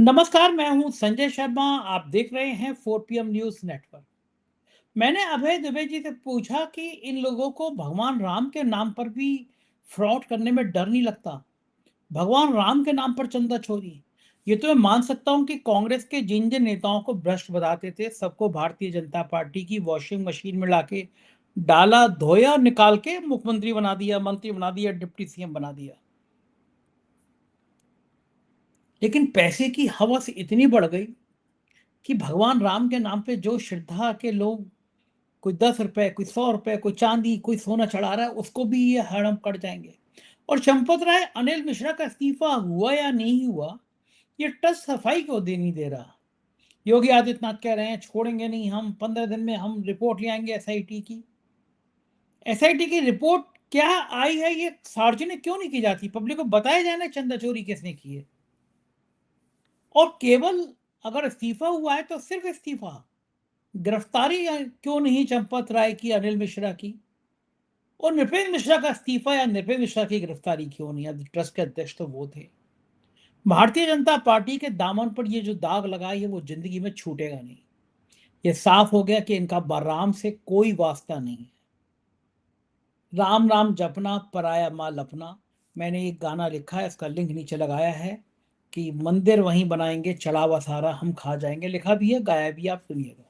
नमस्कार, मैं हूं संजय शर्मा। आप देख रहे हैं 4 PM न्यूज नेटवर्क। मैंने अभय दुबे जी से पूछा कि इन लोगों को भगवान राम के नाम पर भी फ्रॉड करने में डर नहीं लगता। भगवान राम के नाम पर चंदा चोरी, ये तो मैं मान सकता हूं कि कांग्रेस के जिन जिन नेताओं को भ्रष्ट बताते थे सबको भारतीय जनता पार्टी की वॉशिंग मशीन में लाके डाला, धोया, निकाल के मुख्यमंत्री बना दिया, मंत्री बना दिया, डिप्टी सीएम बना दिया। लेकिन पैसे की हवस इतनी बढ़ गई कि भगवान राम के नाम पे जो श्रद्धा के लोग, कोई 10 रुपए, कोई 100 रुपए, कोई चांदी, कोई सोना चढ़ा रहा है, उसको भी ये हड़म कर जाएंगे। और चंपत राय अनिल मिश्रा का इस्तीफा हुआ या नहीं हुआ, ये ट्रस्ट सफाई क्यों दे नहीं दे रहा। योगी आदित्यनाथ कह रहे हैं छोड़ेंगे नहीं, हम 15 दिन में हम रिपोर्ट ले आएंगे एसआईटी की। एसआईटी की रिपोर्ट क्या आई है, ये सार्वजनिक क्यों नहीं की जाती, पब्लिक को बताया जाए ना चंदा चोरी किसने की है। और केवल अगर इस्तीफा हुआ है तो सिर्फ इस्तीफा, गिरफ्तारी क्यों नहीं चंपत राय की, अनिल मिश्रा की। और नृपेंद्र मिश्रा का इस्तीफा या नृपेंद्र मिश्रा की गिरफ्तारी क्यों नहीं। अब ट्रस्ट के अध्यक्ष तो वो थे। भारतीय जनता पार्टी के दामन पर ये जो दाग लगा है वो जिंदगी में छूटेगा नहीं। ये साफ हो गया कि इनका राम से कोई वास्ता नहीं है। राम नाम जपना, पराया माल अपना। मैंने एक गाना लिखा है, इसका लिंक नीचे लगाया है कि मंदिर वहीं बनाएंगे, चढ़ावा सारा हम खा जाएंगे। लिखा भी है, गाया भी, आप सुनिएगा।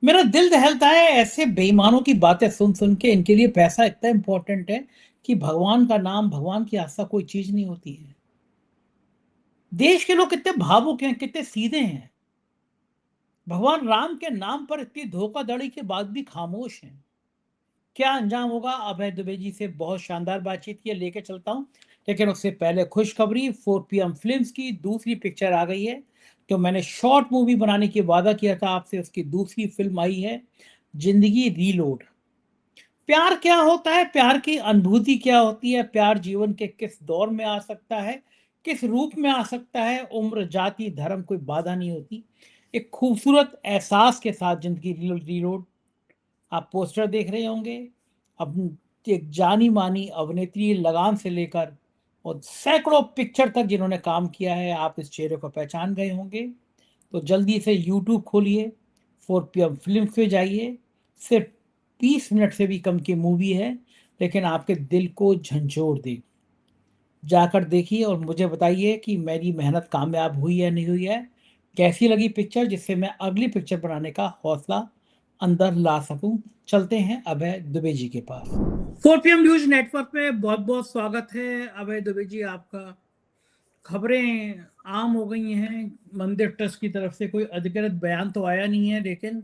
मेरा दिल दहलता है ऐसे बेईमानों की बातें सुन सुन के। इनके लिए पैसा इतना इंपॉर्टेंट है कि भगवान का नाम, भगवान की आस्था कोई चीज नहीं होती है। देश के लोग कितने भावुक हैं, कितने सीधे हैं। भगवान राम के नाम पर इतनी धोखाधड़ी के बाद भी खामोश हैं। क्या अंजाम होगा। अभय दुबे जी से बहुत शानदार बातचीत की, लेके चलता हूं। लेकिन उससे पहले खुशखबरी, 4 PM फिल्म्स की दूसरी पिक्चर आ गई है। जो मैंने शॉर्ट मूवी बनाने की वादा किया था आपसे, उसकी दूसरी फिल्म आई है, जिंदगी रीलोड। प्यार क्या होता है, प्यार की अनुभूति क्या होती है, प्यार जीवन के किस दौर में आ सकता है, किस रूप में आ सकता है, उम्र, जाति, धर्म कोई बाधा नहीं होती। एक खूबसूरत एहसास के साथ जिंदगी रीलोड। आप पोस्टर देख रहे होंगे। अब एक जानी मानी अभिनेत्री लगान से लेकर और सैकड़ों पिक्चर तक जिन्होंने काम किया है, आप इस चेहरे को पहचान गए होंगे। तो जल्दी से यूट्यूब खोलिए, 4 PM फिल्म पे जाइए। सिर्फ 20 मिनट से भी कम की मूवी है, लेकिन आपके दिल को झंझोड़ देगी। जाकर देखिए और मुझे बताइए कि मेरी मेहनत कामयाब हुई या नहीं हुई है। कैसी लगी पिक्चर, जिससे मैं अगली पिक्चर बनाने का हौसला अंदर ला सकूं। चलते हैं अभय दुबे जी के पास। 4 PM न्यूज नेटवर्क में बहुत बहुत स्वागत है अभय दुबे जी आपका। खबरें आम हो गई हैं। मंदिर ट्रस्ट की तरफ से कोई अधिकृत बयान तो आया नहीं है, लेकिन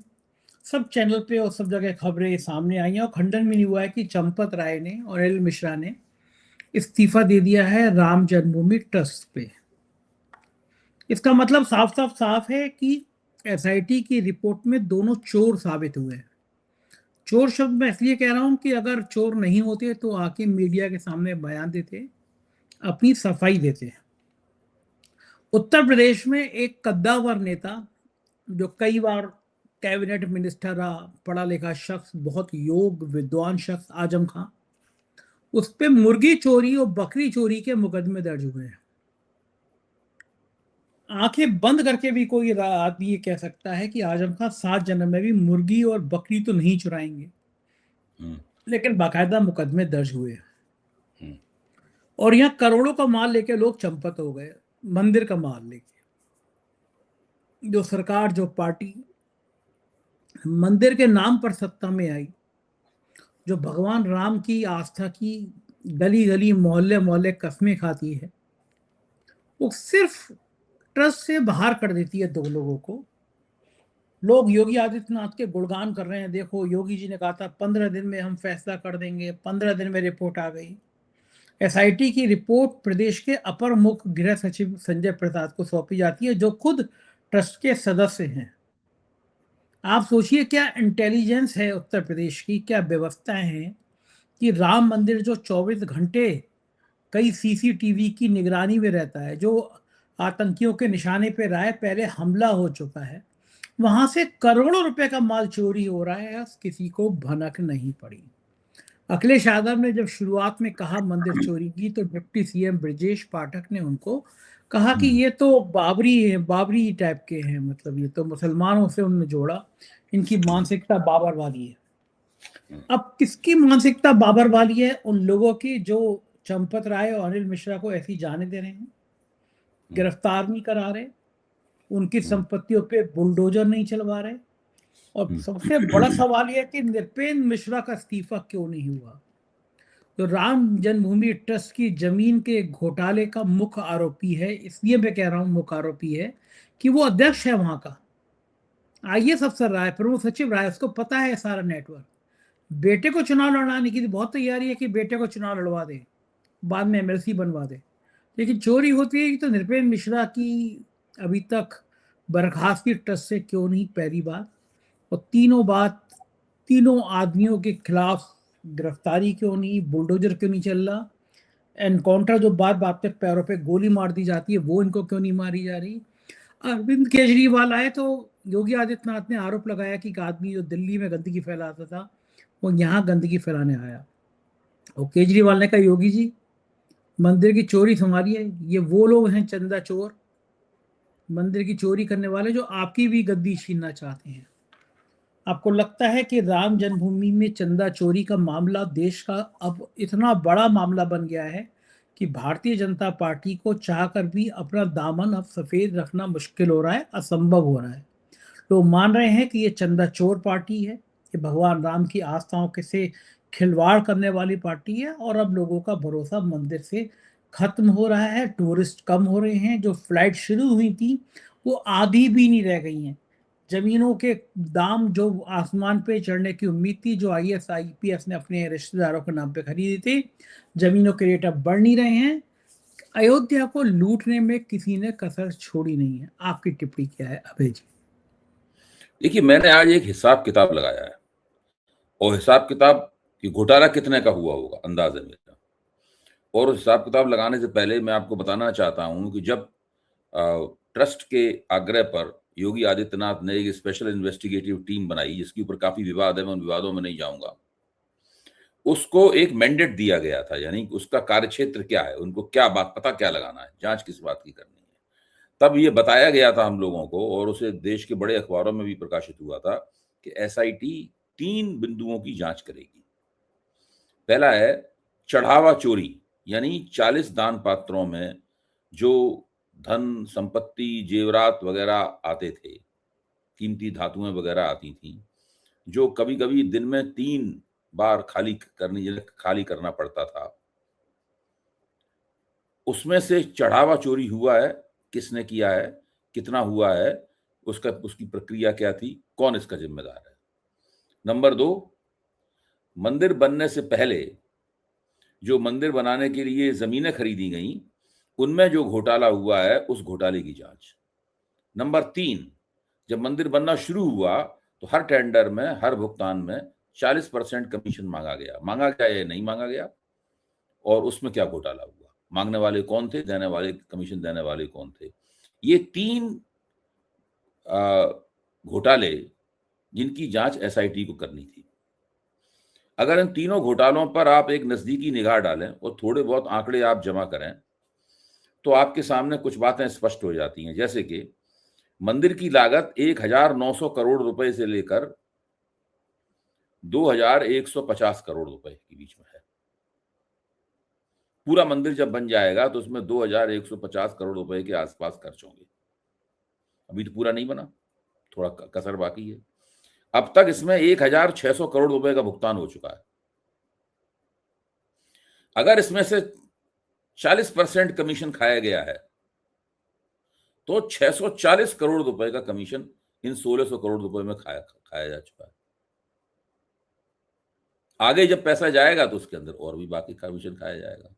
सब चैनल पे और सब जगह खबरें सामने आई हैं और खंडन भी नहीं हुआ है कि चंपत राय ने और अनिल मिश्रा ने इस्तीफा दे दिया है राम जन्मभूमि ट्रस्ट पे। इसका मतलब साफ साफ साफ है कि एसआईटी की रिपोर्ट में दोनों चोर साबित हुए हैं। चोर शब्द मैं इसलिए कह रहा हूं कि अगर चोर नहीं होते तो आके मीडिया के सामने बयान देते, अपनी सफाई देते। उत्तर प्रदेश में एक कद्दावर नेता, जो कई बार कैबिनेट मिनिस्टर रहा, पढ़ा लिखा शख्स, बहुत योग विद्वान शख्स, आजम खां, उस पे मुर्गी चोरी और बकरी चोरी के मुकदमे दर्ज हुए हैं। आंखें बंद करके भी कोई आदमी ये कह सकता है कि आजम खां 7 जन्म में भी मुर्गी और बकरी तो नहीं चुराएंगे। लेकिन बाकायदा मुकदमे दर्ज हुए और यहाँ करोड़ों का माल लेके लोग चंपत हो गए। मंदिर का माल लेके जो सरकार, जो पार्टी मंदिर के नाम पर सत्ता में आई, जो भगवान राम की आस्था की गली गली, मोहल्ले मोहल्ले कस्में खाती है, वो सिर्फ ट्रस्ट से बाहर कर देती है दो लोगों को। लोग योगी आदित्यनाथ के गुणगान कर रहे हैं। देखो, योगी जी ने कहा था 15 दिन में हम फैसला कर देंगे, 15 दिन में रिपोर्ट आ गई। एसआईटी की रिपोर्ट प्रदेश के अपर मुख्य गृह सचिव संजय प्रसाद को सौंपी जाती है, जो खुद ट्रस्ट के सदस्य हैं। आप सोचिए क्या इंटेलिजेंस है उत्तर प्रदेश की, क्या व्यवस्थाएं हैं कि राम मंदिर जो 24 घंटे कई सीसीटीवी की निगरानी में रहता है, जो आतंकियों के निशाने पे रहा है, पहले हमला हो चुका है, वहां से करोड़ों रुपए का माल चोरी हो रहा है, किसी को भनक नहीं पड़ी। अखिलेश यादव ने जब शुरुआत में कहा मंदिर चोरी की, तो डिप्टी सीएम ब्रजेश पाठक ने उनको कहा कि ये तो बाबरी टाइप के हैं, मतलब ये तो मुसलमानों से उनने जोड़ा, इनकी मानसिकता बाबर वाली है। अब किसकी मानसिकता बाबर वाली है? उन लोगों की जो चंपत राय और अनिल मिश्रा को ऐसी जाने दे रहे हैं, गिरफ्तार नहीं करा रहे, उनकी संपत्तियों पे बुलडोजर नहीं चलवा रहे। और सबसे बड़ा सवाल यह है कि नृपेंद्र मिश्रा का इस्तीफा क्यों नहीं हुआ? तो राम जन्मभूमि ट्रस्ट की जमीन के घोटाले का मुख्य आरोपी है, इसलिए मैं कह रहा हूं मुख्य आरोपी है कि वो अध्यक्ष है वहां का, आईएएस अफसर रहा है, प्रमुख सचिव रहा है, उसको पता है सारा नेटवर्क। बेटे को चुनाव लड़ाने की बहुत तैयारी है कि बेटे को चुनाव लड़वा दे, बाद में एमएलसी बनवा दे। लेकिन चोरी होती है तो नृपेंद्र मिश्रा की अभी तक बर्खास्तगी ट्रस्ट से क्यों नहीं, पहली बात। और तीनों आदमियों के खिलाफ गिरफ्तारी क्यों नहीं, बुलडोजर क्यों नहीं चल रहा, एनकाउंटर जो बात बात पे पैरों पे गोली मार दी जाती है वो इनको क्यों नहीं मारी जा रही। अरविंद केजरीवाल आए तो योगी आदित्यनाथ ने आरोप लगाया कि एक आदमी जो दिल्ली में गंदगी फैलाता था वो यहाँ गंदगी फैलाने आया। और केजरीवाल ने कहा योगी जी मंदिर की चोरी संभालिए, ये वो लोग हैं चंदा चोर, मंदिर की चोरी करने वाले जो आपकी भी गद्दी छीनना चाहते हैं। आपको लगता है कि राम जन्मभूमि में चंदा चोरी का मामला देश का अब इतना बड़ा मामला बन गया है कि भारतीय जनता पार्टी को चाहकर भी अपना दामन अब सफेद रखना मुश्किल हो रहा है, असंभव हो रहा है। लोग मान रहे हैं कि ये चंदा चोर पार्टी है, ये भगवान राम की आस्थाओं के से खिलवाड़ करने वाली पार्टी है। और अब लोगों का भरोसा मंदिर से खत्म हो रहा है, टूरिस्ट कम हो रहे हैं, जो फ्लाइट शुरू हुई थी वो आधी भी नहीं रह गई हैं। जमीनों के दाम जो आसमान पे चढ़ने की उम्मीद थी, जो आईएएस आईपीएस ने अपने रिश्तेदारों के नाम पे खरीदी थी, जमीनों के रेट अब बढ़ नहीं रहे हैं। अयोध्या को लूटने में किसी ने कसर छोड़ी नहीं है। आपकी टिप्पणी क्या है अभय जी? देखिए, मैंने आज एक हिसाब किताब लगाया है और हिसाब किताब कि घोटाला कितने का हुआ होगा अंदाज है मेरा। और हिसाब किताब लगाने से पहले मैं आपको बताना चाहता हूं कि जब ट्रस्ट के आग्रह पर योगी आदित्यनाथ ने एक स्पेशल इन्वेस्टिगेटिव टीम बनाई जिसके ऊपर काफी विवाद है, मैं उन विवादों में नहीं जाऊंगा, उसको एक मैंडेट दिया गया था, यानी उसका कार्यक्षेत्र क्या है, उनको क्या बात पता क्या लगाना है, जांच किस बात की करनी है। तब ये बताया गया था हम लोगों को और उसे देश के बड़े अखबारों में भी प्रकाशित हुआ था कि एसआईटी 3 बिंदुओं की जांच करेगी। पहला है चढ़ावा चोरी, यानी 40 दान पात्रों में जो धन संपत्ति जेवरात वगैरह आते थे, कीमती धातुएं वगैरह आती थी, जो कभी कभी दिन में 3 बार खाली करना पड़ता था, उसमें से चढ़ावा चोरी हुआ है, किसने किया है, कितना हुआ है, उसकी प्रक्रिया क्या थी, कौन इसका जिम्मेदार है। नंबर 2, मंदिर बनने से पहले जो मंदिर बनाने के लिए जमीनें खरीदी गई उनमें जो घोटाला हुआ है उस घोटाले की जांच। नंबर 3, जब मंदिर बनना शुरू हुआ तो हर टेंडर में, हर भुगतान में 40% कमीशन मांगा गया या नहीं मांगा गया, और उसमें क्या घोटाला हुआ, मांगने वाले कौन थे, देने वाले, कमीशन देने वाले कौन थे। ये 3 घोटाले जिनकी जांच एसआईटी को करनी थी। अगर इन तीनों घोटालों पर आप एक नजदीकी निगाह डालें और थोड़े बहुत आंकड़े आप जमा करें तो आपके सामने कुछ बातें स्पष्ट हो जाती हैं। जैसे कि मंदिर की लागत 1900 करोड़ रुपए से लेकर 2150 करोड़ रुपए के बीच में है। पूरा मंदिर जब बन जाएगा तो उसमें 2150 करोड़ रुपए के आसपास खर्च होंगे। अभी तो पूरा नहीं बना, थोड़ा कसर बाकी है। अब तक इसमें 1600 करोड़ रुपए का भुगतान हो चुका है। अगर इसमें से 40% कमीशन खाया गया है तो 640 करोड़ रुपए का कमीशन इन 1600 करोड़ रुपए में खाया जा चुका है। आगे जब पैसा जाएगा तो उसके अंदर और भी बाकी कमीशन खाया जाएगा।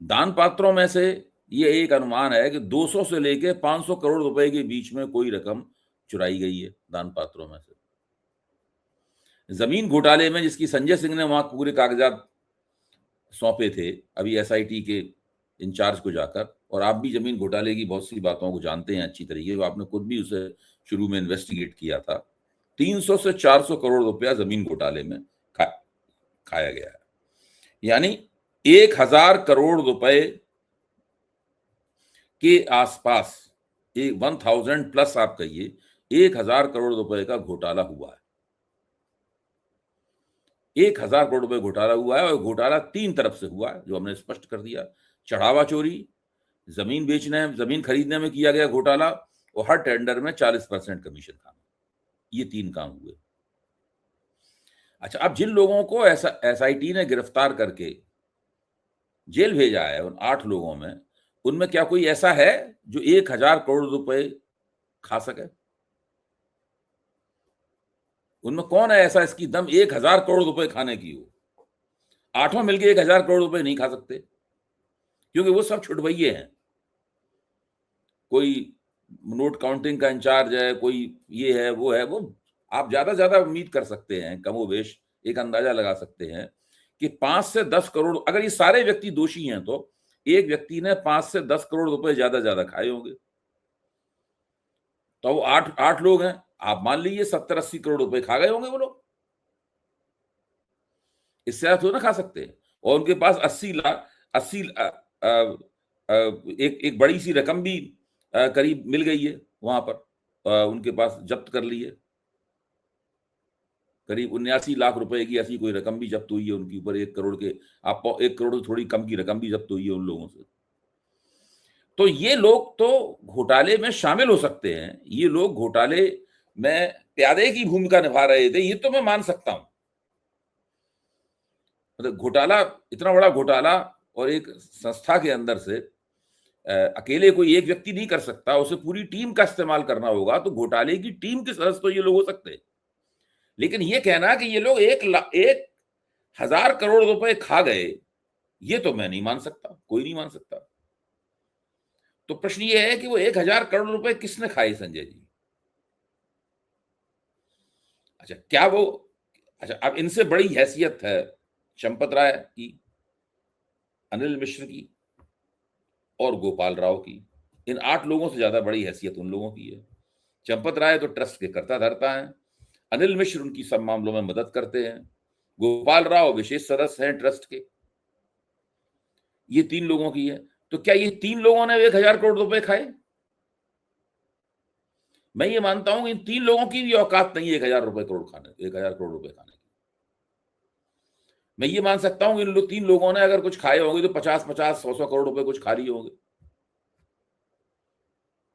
दान पात्रों में से ये एक अनुमान है कि 200 से लेके 500 करोड़ रुपए के बीच में कोई रकम चुराई गई है दान पात्रों में से। जमीन घोटाले में जिसकी संजय सिंह ने वहां पूरे कागजात सौंपे थे अभी एसआईटी के इंचार्ज को जाकर, और आप भी जमीन घोटाले की बहुत सी बातों को जानते हैं अच्छी तरीके से, आपने खुद भी उसे शुरू में इन्वेस्टिगेट किया था। 300 से 400 करोड़ रुपया जमीन घोटाले में खाया गया है, यानी 1000 करोड़ रुपए के आसपास 1000 प्लस आप कहिए 1000 करोड़ रुपए का घोटाला हुआ है। 1000 करोड़ रुपए घोटाला हुआ है और घोटाला 3 तरफ से हुआ है, जो हमने स्पष्ट कर दिया। चढ़ावा चोरी, जमीन खरीदने में किया गया घोटाला और हर टेंडर में 40% कमीशन खाना, ये 3 काम हुए। अच्छा, अब जिन लोगों को एसआईटी ने गिरफ्तार करके जेल भेजा है, उन 8 लोगों में, उनमें क्या कोई ऐसा है जो 1000 करोड़ रुपए खा सके? उनमें कौन है ऐसा इसकी दम 1000 करोड़ रुपए खाने की हो? 8 मिलके 1000 करोड़ रुपए नहीं खा सकते, क्योंकि वो सब छुटभइये हैं। कोई नोट काउंटिंग का इंचार्ज है, कोई ये है, वो है, वो आप ज्यादा उम्मीद कर सकते हैं, कमोबेश एक अंदाजा लगा सकते हैं कि 5 से 10 करोड़, अगर ये सारे व्यक्ति दोषी हैं तो एक व्यक्ति ने 5 से 10 करोड़ रुपए ज्यादा खाए होंगे। तो वो 8 लोग हैं, आप मान लीजिए 70-80 करोड़ रुपए खा गए होंगे वो लोग, इससे ज्यादा तो ना खा सकते। और उनके पास 80 एक बड़ी सी रकम भी करीब मिल गई है वहां पर, उनके पास जब्त कर ली है, करीब 79 लाख रुपए की ऐसी कोई रकम भी जब्त हुई है उनके ऊपर। 1 करोड़ के 1 करोड़ से थोड़ी कम की रकम भी जब्त हुई है उन लोगों से। तो ये लोग तो घोटाले में शामिल हो सकते हैं, ये लोग घोटाले में प्यादे की भूमिका निभा रहे थे, ये तो मैं मान सकता हूं। मतलब घोटाला, इतना बड़ा घोटाला और एक संस्था के अंदर से अकेले कोई एक व्यक्ति नहीं कर सकता, उसे पूरी टीम का इस्तेमाल करना होगा। तो घोटाले की टीम के सदस्य तो ये लोग हो सकते हैं, लेकिन ये कहना कि ये लोग 1000 करोड़ रुपए खा गए, ये तो मैं नहीं मान सकता, कोई नहीं मान सकता। तो प्रश्न ये है कि वो 1000 करोड़ रुपए किसने खाए संजय जी? अच्छा, क्या वो, अच्छा, अब इनसे बड़ी हैसियत है चंपत राय की, अनिल मिश्र की और गोपाल राव की। इन 8 लोगों से ज्यादा बड़ी हैसियत उन लोगों की है। चंपत राय तो ट्रस्ट के कर्ता धर्ता हैं, अनिल मिश्र उनकी सब मामलों में मदद करते हैं, गोपाल राव विशेष सदस्य हैं ट्रस्ट के। ये 3 लोगों की है। तो क्या ये 3 लोगों ने 1000 करोड़ रुपए खाए? मैं ये मानता हूं कि इन 3 लोगों की भी औकात नहीं है 1000 करोड़ रुपए खाने की। मैं ये मान सकता हूं कि इन 3 लोगों ने अगर कुछ खाए होंगे तो 50-50, 100 करोड़ रुपए कुछ खा लिए होंगे।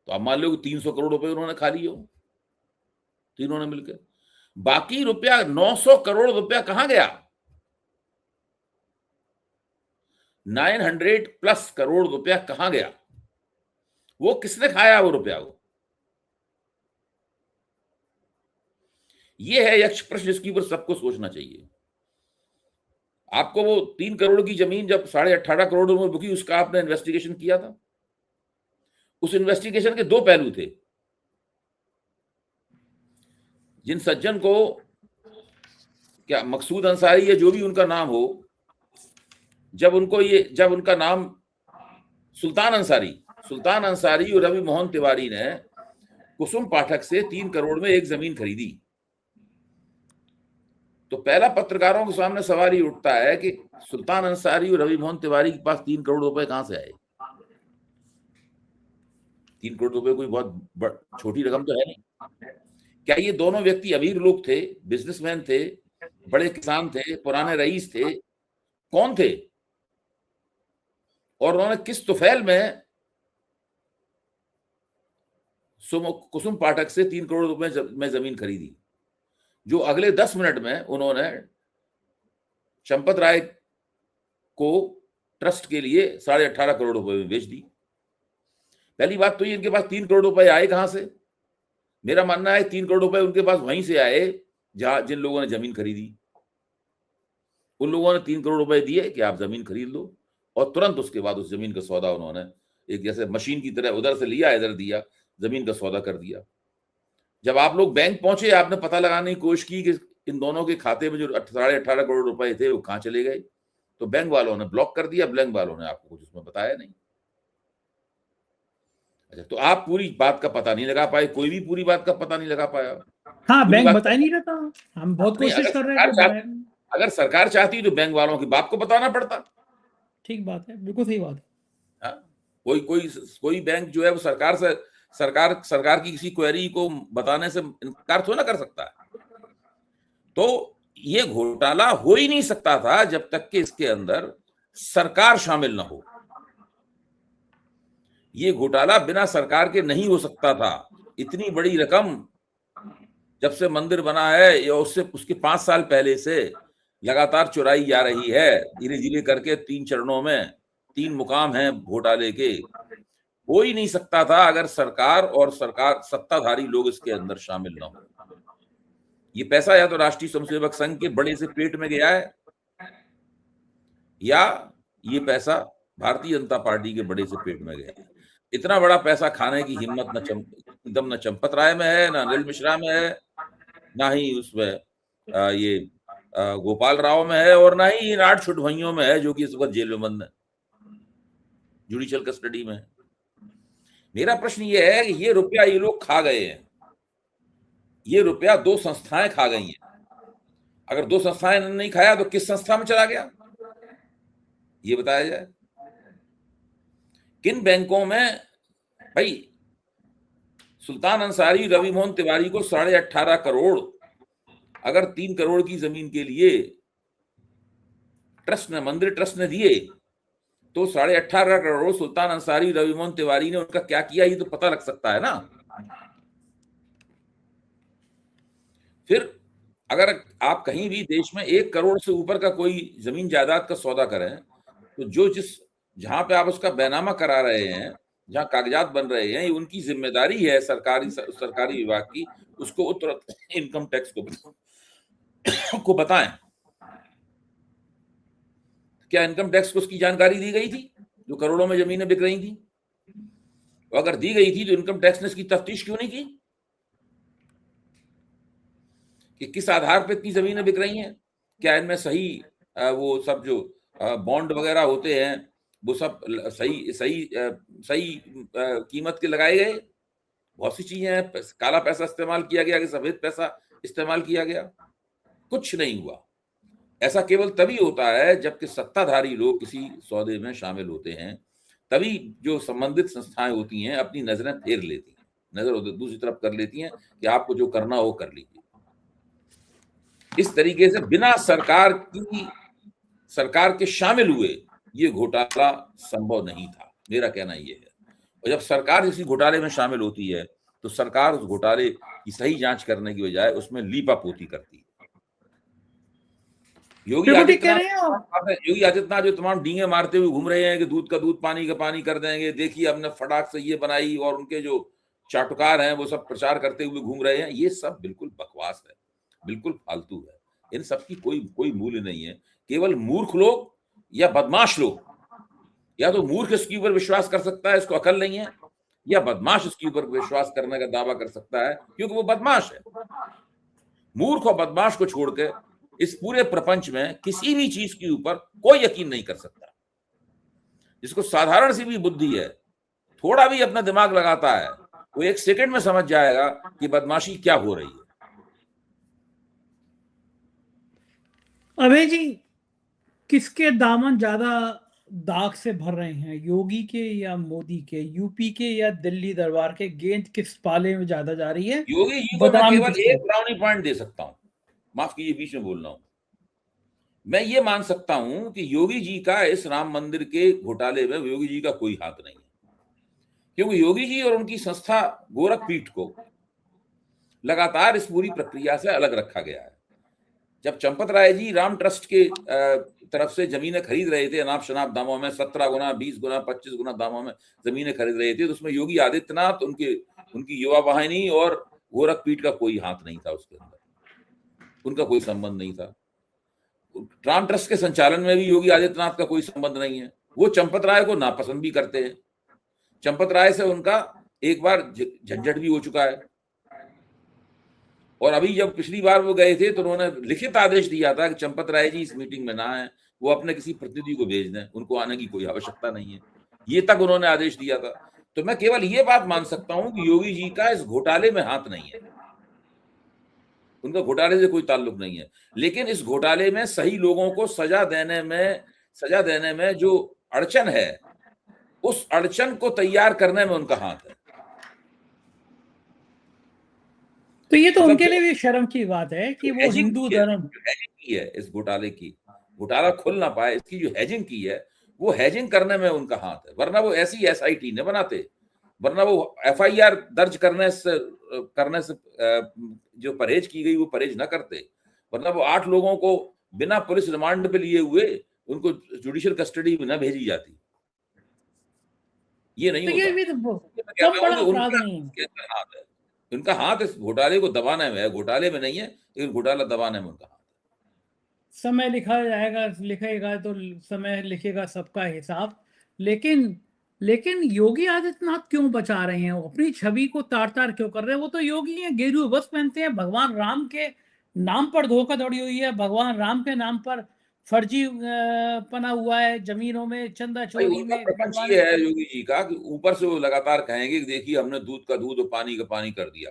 तो आप मान लो कि 300 करोड़ रुपए उन्होंने खा लिए हो, तीनों ने मिलकर। बाकी रुपया 900 करोड़ रुपया कहां गया? 900 प्लस करोड़ रुपया कहां गया? वो किसने खाया वो रुपया? वो ये है यक्ष प्रश्न, जिसके ऊपर सबको सोचना चाहिए। आपको वो 3 करोड़ की जमीन जब 18.5 करोड़ में बिकी, उसका आपने इन्वेस्टिगेशन किया था? उस इन्वेस्टिगेशन के 2 पहलू थे। जिन सज्जन को, क्या मकसूद अंसारी या जो भी उनका नाम हो, जब उनका नाम सुल्तान अंसारी और रवि मोहन तिवारी ने कुसुम पाठक से 3 करोड़ में एक जमीन खरीदी, तो पहला पत्रकारों के सामने सवाल ये उठता है कि सुल्तान अंसारी और रवि मोहन तिवारी के पास 3 करोड़ रुपए कहां से आए? 3 करोड़ रुपए कोई बहुत छोटी रकम तो है नहीं। क्या ये दोनों व्यक्ति अमीर लोग थे, बिजनेसमैन थे, बड़े किसान थे, पुराने रईस थे? कौन थे? और उन्होंने किस तुफैल में कुसुम पाठक से 3 करोड़ रुपए में जमीन खरीदी, जो अगले 10 मिनट में उन्होंने चंपत राय को ट्रस्ट के लिए 18.5 करोड़ रुपए में बेच दी? पहली बात तो ये, इनके पास 3 करोड़ रुपए आए कहां से? मेरा मानना है 3 करोड़ रुपए उनके पास वहीं से आए जिन लोगों ने जमीन खरीदी। उन लोगों ने 3 करोड़ रुपए दिए कि आप जमीन खरीद लो, और तुरंत उसके बाद उस जमीन का सौदा उन्होंने एक जैसे मशीन की तरह उधर से लिया, इधर दिया, जमीन का सौदा कर दिया। जब आप लोग बैंक पहुंचे, आपने पता लगाने की कोशिश की कि इन दोनों के खाते में जो 18.5 करोड़ रुपए थे वो कहां चले गए, तो बैंक वालों ने ब्लॉक कर दिया, बैंक वालों ने आपको कुछ उसमें बताया नहीं। अच्छा, तो आप पूरी बात का पता नहीं लगा पाए, कोई भी पूरी बात का पता नहीं लगा पाया। हाँ, बैंक बता ही नहीं रहा था, हम बहुत कोशिश कर रहे थे। अगर सरकार चाहती तो बैंक वालों की बाप को बताना पड़ता। ठीक बात है, बिल्कुल सही बात है। हाँ? कोई बैंक जो है वो सरकार की किसी क्वेरी को बताने से इनकार थोड़ा ना कर सकता है। तो ये घोटाला हो ही नहीं सकता था जब तक कि इसके अंदर सरकार शामिल ना हो। ये घोटाला बिना सरकार के नहीं हो सकता था। इतनी बड़ी रकम जब से मंदिर बना है या उसके 5 साल पहले से लगातार चुराई जा रही है, धीरे धीरे करके 3 चरणों में 3 मुकाम हैं घोटाले के। हो ही नहीं सकता था अगर सरकार सत्ताधारी लोग इसके अंदर शामिल ना हो। ये पैसा या तो राष्ट्रीय स्वयंसेवक संघ के बड़े से पेट में गया है, या ये पैसा भारतीय जनता पार्टी के बड़े से पेट में गया है। इतना बड़ा पैसा खाने की हिम्मत न चंपत राय में है, ना अनिल मिश्रा में है, ना ही उसमें ये गोपाल राव में है, और ना ही इन 8 छुट भइयों में है जो कि इस वक्त जेल में बंद है, जुडिशियल कस्टडी में है। मेरा प्रश्न ये है कि ये रुपया ये लोग खा गए हैं, ये रुपया 2 संस्थाएं खा गई हैं। अगर 2 संस्थाएं नहीं खाया तो किस संस्था में चला गया, ये बताया जाए। किन बैंकों में? भाई सुल्तान अंसारी, रवि मोहन तिवारी को 18.5 करोड़ अगर 3 करोड़ की जमीन के लिए मंदिर ट्रस्ट ने दिए, तो 18.5 करोड़ सुल्तान अंसारी, रवि मोहन तिवारी ने उनका क्या किया, ये तो पता लग सकता है ना। फिर अगर आप कहीं भी देश में 1 करोड़ से ऊपर का कोई जमीन जायदाद का सौदा करें, तो जहां पे आप उसका बैनामा करा रहे हैं, जहां कागजात बन रहे हैं, ये उनकी जिम्मेदारी है सरकारी विभाग की, उसको तुरंत इनकम टैक्स को बताएं। क्या इनकम टैक्स को उसकी जानकारी दी गई थी जो करोड़ों में जमीनें बिक रही थी? तो अगर दी गई थी तो इनकम टैक्स ने इसकी तफ्तीश क्यों नहीं की कि किस आधार पर इतनी जमीनें बिक रही हैं? क्या इनमें सही वो सब जो बॉन्ड वगैरह होते हैं वो सब सही कीमत के लगाए गए? बहुत सी चीजें हैं, काला पैसा इस्तेमाल किया गया कि सफेद पैसा इस्तेमाल किया गया? कुछ नहीं हुआ। ऐसा केवल तभी होता है जबकि सत्ताधारी लोग किसी सौदे में शामिल होते हैं, तभी जो संबंधित संस्थाएं होती हैं अपनी नजरें फेर लेती हैं, नजर दूसरी तरफ कर लेती हैं कि आपको जो करना हो कर लीजिए। इस तरीके से बिना सरकार के शामिल हुए ये घोटाला संभव नहीं था, मेरा कहना ये है। और जब सरकार किसी घोटाले में शामिल होती है तो सरकार उस घोटाले की सही जांच करने की बजाय उसमें लीपापोती करती है। योगी आदित्यनाथ जो तमाम डींगे मारते हुए घूम रहे हैं कि दूध का दूध, पानी का पानी कर देंगे, देखिए हमने फटाक से ये बनाई, और उनके जो चाटुकार हैं वो सब प्रचार करते हुए घूम रहे हैं, ये सब बिल्कुल बकवास है, बिल्कुल फालतू है। इन सब की कोई मूल्य नहीं है। केवल मूर्ख लोग या बदमाश लोग, या तो मूर्ख इसके ऊपर विश्वास कर सकता है, इसको अकल नहीं है, या बदमाश इसके ऊपर विश्वास करने का दावा कर सकता है क्योंकि वो बदमाश है। मूर्ख और बदमाश को छोड़ के इस पूरे प्रपंच में किसी भी चीज के ऊपर कोई यकीन नहीं कर सकता। जिसको साधारण सी भी बुद्धि है, थोड़ा भी अपना दिमाग लगाता है, वो 1 सेकंड में समझ जाएगा कि बदमाशी क्या हो रही है। अभय जी, किसके दामन ज्यादा दाग से भर रहे हैं, योगी के या मोदी के? यूपी के या दिल्ली दरबार के? गेंद किस पाले में ज्यादा जा रही है? योगी जी को मैं केवल एक ब्राउनी पॉइंट दे सकता हूं, माफ कीजिए बीच में बोल रहा हूं। मैं ये मान सकता हूं कि योगी जी का इस राम मंदिर के घोटाले में योगी जी का कोई हाथ नहीं है, क्योंकि योगी जी और उनकी संस्था गोरखपीठ को लगातार इस पूरी प्रक्रिया से अलग रखा गया है। जब चंपत राय जी राम ट्रस्ट के तरफ से जमीनें खरीद रहे थे अनाप शनाप दामों में, 17 गुना, 20 गुना, 25 गुना दामों में जमीनें खरीद रहे थे, तो उसमें योगी आदित्यनाथ, उनकी युवा वाहिनी और गोरखपीठ का कोई हाथ नहीं था, उसके अंदर उनका कोई संबंध नहीं था। राम ट्रस्ट के संचालन में भी योगी आदित्यनाथ का कोई संबंध नहीं है। वो चंपत राय को नापसंद भी करते हैं, चंपत राय से उनका एक बार झंझट भी हो चुका है, और अभी जब पिछली बार वो गए थे तो उन्होंने लिखित आदेश दिया था कि चंपत राय जी इस मीटिंग में ना आए, वो अपने किसी प्रतिनिधि को भेज दें, उनको आने की कोई आवश्यकता नहीं है, ये तक उन्होंने आदेश दिया था। तो मैं केवल ये बात मान सकता हूं कि योगी जी का इस घोटाले में हाथ नहीं है, उनका घोटाले से कोई ताल्लुक नहीं है। लेकिन इस घोटाले में सही लोगों को सजा देने में जो अड़चन है उस अड़चन को तैयार करने में उनका हाथ है। तो ये तो मतलब उनके जो लिए भी शर्म की बात है कि वो हैजिंग हिंदू की है, धर्म। जो हैजिंग की है इस घोटाले की, घोटाला खुल ना पाए इसकी जो हैजिंग की है, वो हैजिंग करने में उनका हाथ है। वरना वो ऐसी एसआईटी न बनाते, वरना वो एफआईआर दर्ज करने से जो परहेज की गई वो परहेज न करते, वरना वो 8 लोगों को बिना पुलिस रिमांड पे लिए हुए उनको जुडिशियल कस्टडी में न भेजी जाती। ये नहीं तो ये होता। भी तो ये मैं कह कम रहा हूँ बड़ा कि अपराध उनका नहीं है। उसके अंदर हाथ है। उनका हाथ इस घोटाले को दबाने में है, घोटाले में नहीं है, लेकिन घोटाला दबाने में उनका हाथ है। समय लिखा जाएगा, लिखेगा तो समय लिखेगा सबका हिसाब। लेकिन लेकिन योगी आदित्यनाथ क्यों बचा रहे हैं? वो अपनी छवि को तार तार क्यों कर रहे हैं? वो तो योगी हैं, गेरुआ वस्त्र पहनते हैं, भगवान राम के नाम पर धोखाधड़ी हुई है, भगवान राम के नाम पर फर्जी पना हुआ है, जमीनों में चंदा भाई चोरी उनका में प्रपंच बनवाने। ये है योगी जी का कि ऊपर से वो लगातार कहेंगे कि देखिए हमने दूध का दूध और पानी का पानी कर दिया।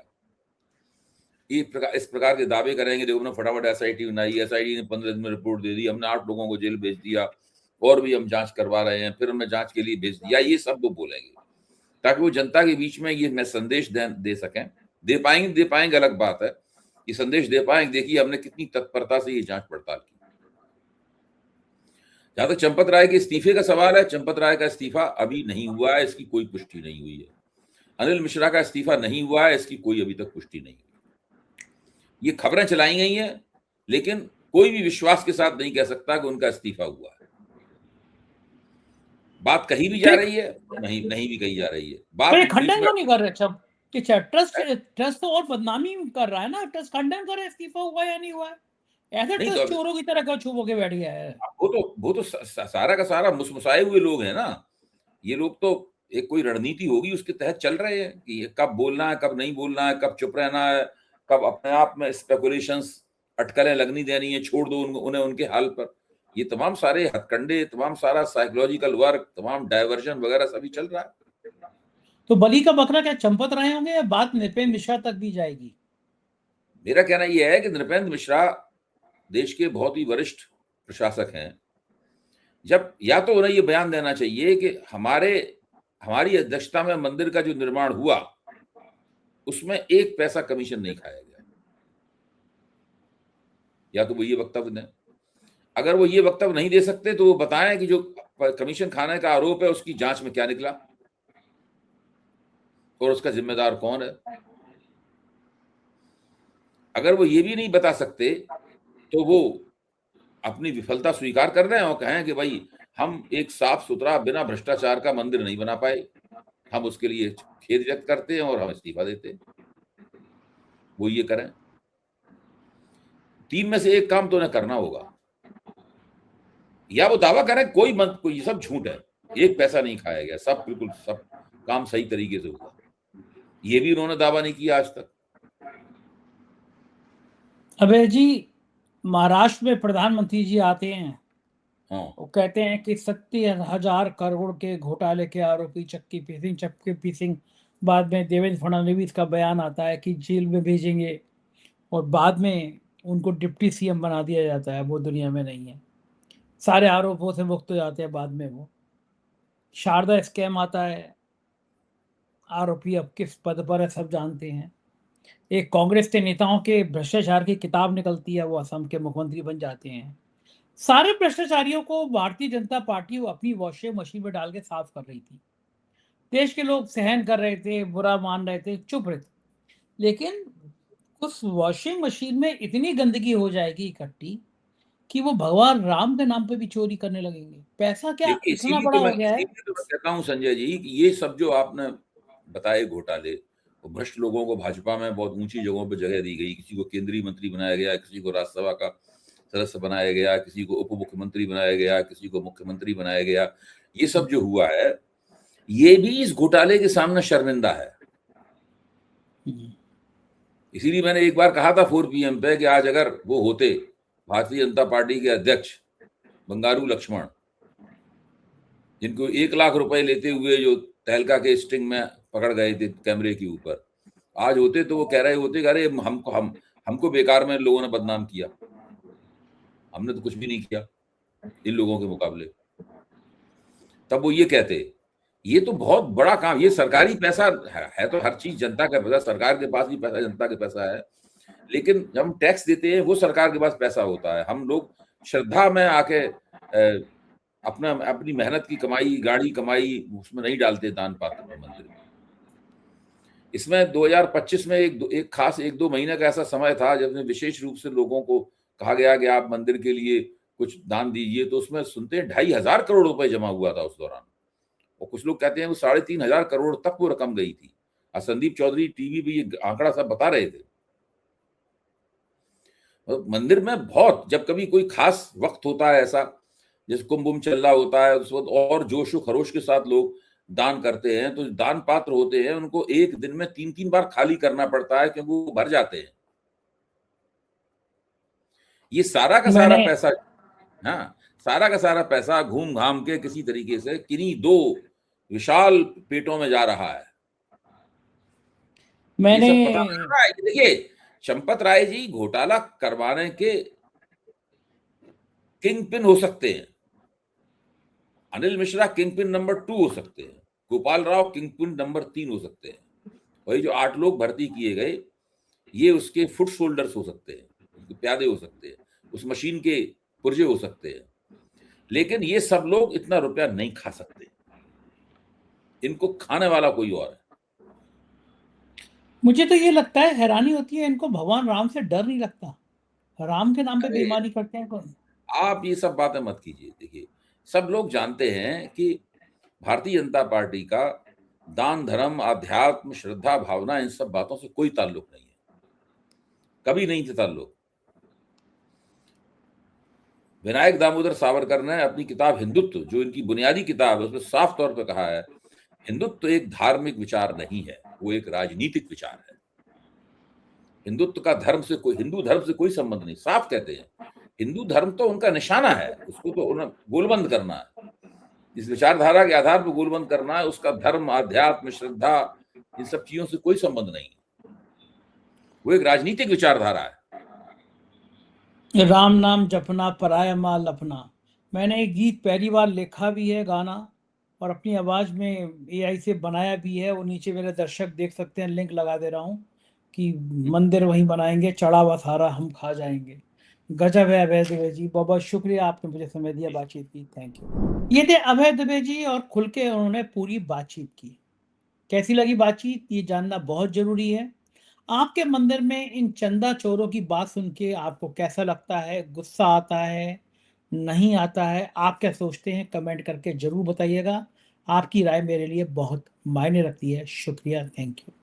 इस प्रकार के दावे करेंगे, देखो हमने फटाफट एसआईटी बनाई, एसआईटी ने 15 दिन में रिपोर्ट दे दी, हमने 8 लोगों को जेल भेज दिया, और भी हम जांच करवा रहे हैं, फिर हमने जांच के लिए भेज दिया। ये सब वो बोलेंगे ताकि वो जनता के बीच में ये मैं संदेश दे सकें। दे पाएंगे अलग बात है, ये संदेश दे पाएंगे देखिए हमने कितनी तत्परता से ये जांच पड़ताल की। जहां तक चंपत राय के इस्तीफे का सवाल है, चंपत राय का इस्तीफा अभी नहीं हुआ है, इसकी कोई पुष्टि नहीं हुई है। अनिल मिश्रा का इस्तीफा नहीं हुआ है, इसकी कोई अभी तक पुष्टि नहीं हुई। ये खबरें चलाई गई हैं, लेकिन कोई भी विश्वास के साथ नहीं कह सकता कि उनका इस्तीफा हुआ है। बात कही भी जा ठीक। रही है, नहीं नहीं भी कही जा रही है। तो बात ये बीच खंडन में क्यों नहीं कर रहे सब कि ट्रस्ट ट्रस्ट तो और बदनामी कर रहा है ना? ट्रस्ट खंडन करे इस्तीफा हुआ या नहीं हुआ है। ऐसे नहीं तो ट्रस्ट चोरों की तरह क्यों छुप के बैठ गया है? वो तो सारा का सारा मुसमुसाए हुए लोग हैं ना। ये लोग तो एक कोई रणनीति होगी उसके तहत चल रहे हैं कि ये कब बोलना है, कब नहीं बोलना है, कब चुप रहना है, कब अपने आप में स्पेकुलेशंस अटकलें लगनी देनी है, छोड़ दो उन्हें उनके हाल पर। ये तमाम सारे हथकंडे, तमाम सारा साइकोलॉजिकल वर्क, तमाम डायवर्जन वगैरह सभी चल रहा है। तो बलि का बकरा क्या चंपत रहे होंगे या बात नृपेंद्र मिश्रा तक भी जाएगी? मेरा कहना यह है कि नृपेंद्र मिश्रा देश के बहुत ही वरिष्ठ प्रशासक हैं। जब या तो उन्हें ये बयान देना चाहिए कि हमारी अध्यक्षता में मंदिर का जो निर्माण हुआ उसमें 1 पैसा कमीशन नहीं खाया गया, या तो वो ये वक्तव्य दें। अगर वो ये वक्तव्य नहीं दे सकते तो वो बताएं कि जो कमीशन खाने का आरोप है उसकी जांच में क्या निकला और उसका जिम्मेदार कौन है। अगर वो ये भी नहीं बता सकते तो वो अपनी विफलता स्वीकार कर रहे हैं और कहें कि भाई हम एक साफ सुथरा बिना भ्रष्टाचार का मंदिर नहीं बना पाए, हम उसके लिए खेद व्यक्त करते हैं और हम इस्तीफा देते हैं। वो ये करें। 3 में से एक काम तो उन्हें करना होगा, या वो दावा करें कोई सब झूठ है, 1 पैसा नहीं खाया गया, सब बिल्कुल सब काम सही तरीके से हुआ। ये भी उन्होंने दावा नहीं किया आज तक। अबे जी, महाराष्ट्र में प्रधानमंत्री जी आते हैं, हाँ, वो कहते हैं कि 70,000 करोड़ के घोटाले के आरोपी चक्की पीसिंग। बाद में देवेंद्र फडणवीस का बयान आता है कि जेल में भेजेंगे, और बाद में उनको डिप्टी सीएम बना दिया जाता है। वो दुनिया में नहीं है, सारे आरोपों से मुक्त हो जाते हैं बाद में। वो शारदा स्कैम आता है, आरोपी अब किस पद पर है सब जानते हैं। एक कांग्रेस के नेताओं के भ्रष्टाचार की किताब निकलती है, वो असम के मुख्यमंत्री बन जाते हैं। सारे भ्रष्टाचारियों को भारतीय जनता पार्टी वो अपनी वॉशिंग मशीन में डाल के साफ कर रही थी। देश के लोग सहन कर रहे थे, बुरा मान रहे थे, चुप रहे थे। लेकिन उस वॉशिंग मशीन में इतनी गंदगी हो जाएगी इकट्ठी कि वो भगवान राम के नाम पे भी चोरी करने लगेंगे। पैसा क्या देखिए इतना बड़ा हो गया है? इसीलिए तो मैं कहता हूँ संजय जी कि ये सब जो आपने बताए घोटाले, वो भ्रष्ट लोगों को भाजपा में बहुत ऊंची जगहों पर जगह दी गई। किसी को केंद्रीय मंत्री बनाया गया, किसी को राज्यसभा का सदस्य बनाया गया, किसी को उप मुख्यमंत्री बनाया गया, किसी को मुख्यमंत्री बनाया गया। ये सब जो हुआ है, ये भी इस घोटाले के सामने शर्मिंदा है। इसीलिए मैंने एक बार कहा था 4 PM पे कि आज अगर वो होते भारतीय जनता पार्टी के अध्यक्ष बंगारू लक्ष्मण, जिनको 1 लाख रुपए लेते हुए जो तहलका के स्टिंग में पकड़ गए थे कैमरे के ऊपर, आज होते तो वो कह रहे होते कि अरे हमको बेकार में लोगों ने बदनाम किया, हमने तो कुछ भी नहीं किया इन लोगों के मुकाबले। तब वो ये कहते ये तो बहुत बड़ा काम, ये सरकारी पैसा है तो हर चीज जनता का पैसा, सरकार के पास भी पैसा जनता के पैसा है, लेकिन जब हम टैक्स देते हैं वो सरकार के पास पैसा होता है। हम लोग श्रद्धा में आके अपना अपनी मेहनत की कमाई, गाड़ी कमाई उसमें नहीं डालते दान पात्र में, मंदिर में। इसमें 2025 में एक खास 1-2 महीने का ऐसा समय था जब विशेष रूप से लोगों को कहा गया कि आप मंदिर के लिए कुछ दान दीजिए, तो उसमें सुनते हैं 2,500 करोड़ रुपए जमा हुआ था उस दौरान, और कुछ लोग कहते हैं वो 3,500 करोड़ तक वो रकम गई थी। संदीप चौधरी टीवी पे ये आंकड़ा सब बता रहे थे। मंदिर में बहुत, जब कभी कोई खास वक्त होता है ऐसा, जैसे कुंभ चल रहा होता है, उस वक्त और जोशो खरोश के साथ लोग दान करते हैं, तो दान पात्र होते हैं उनको एक दिन में 3-3 बार खाली करना पड़ता है क्योंकि वो भर जाते हैं। ये सारा का सारा पैसा, हाँ, सारा का सारा पैसा घूम घाम के किसी तरीके से किन्हीं 2 विशाल पेटों में जा रहा है। मैंने ये सब पता लग रहा है कि देखिए चंपत राय जी घोटाला करवाने के किंग पिन हो सकते हैं, Anil Mishra king pin number 2 हो सकते हैं, Gopal Rao king pin number 3 हो सकते हैं, वही जो 8 लोग भर्ती किए गए ये उसके फुट शोल्डर्स हो सकते हैं, उसके प्यादे हो सकते हैं, उस मशीन के पुर्जे हो सकते हैं, लेकिन ये सब लोग इतना रुपया नहीं खा सकते, इनको खाने वाला कोई और है। मुझे तो ये लगता है, हैरानी होती है, इनको भगवान राम से डर नहीं लगता, राम के नाम पे बेईमानी करते हैं कौन? आप ये सब बातें मत कीजिए। देखिए सब लोग जानते हैं कि भारतीय जनता पार्टी का दान धर्म, आध्यात्म, श्रद्धा, भावना, इन सब बातों से कोई ताल्लुक नहीं है, कभी नहीं थे ताल्लुक। विनायक दामोदर सावरकर ने अपनी किताब हिंदुत्व, जो इनकी बुनियादी किताब है, उसमें साफ तौर पर कहा है हिंदुत्व एक धार्मिक विचार नहीं है, वो एक राजनीतिक विचार है। हिंदुत्व का धर्म से कोई, हिंदू धर्म से कोई संबंध नहीं, साफ कहते हैं। हिंदू धर्म तो उनका निशाना है, उसको तो उन्हें गोलबंद करना है, इस विचारधारा के आधार पर गोलबंद करना है। उसका धर्म, आध्यात्म, श्रद्धा, इन सब चीजों से कोई संबंध नहीं, वो एक राजनीतिक विचारधारा है। राम नाम जपना पराया माल अपना, मैंने एक गीत पहली बार लिखा भी है, गाना, और अपनी आवाज में एआई से बनाया भी है, वो नीचे मेरे दर्शक देख सकते हैं, लिंक लगा दे रहा हूँ कि मंदिर वहीं बनाएंगे, चढ़ा हुआ सारा हम खा जाएंगे। गजब है अभय दुबे जी, बहुत बहुत शुक्रिया, आपने मुझे समय दिया, बातचीत की, थैंक यू। ये थे अभय दुबे जी, और खुल के उन्होंने पूरी बातचीत की। कैसी लगी बातचीत, ये जानना बहुत जरूरी है। आपके मंदिर में इन चंदा चोरों की बात सुन के आपको कैसा लगता है, गुस्सा आता है, नहीं आता है, आप क्या सोचते हैं, कमेंट करके जरूर बताइएगा। आपकी राय मेरे लिए बहुत मायने रखती है। शुक्रिया, थैंक यू।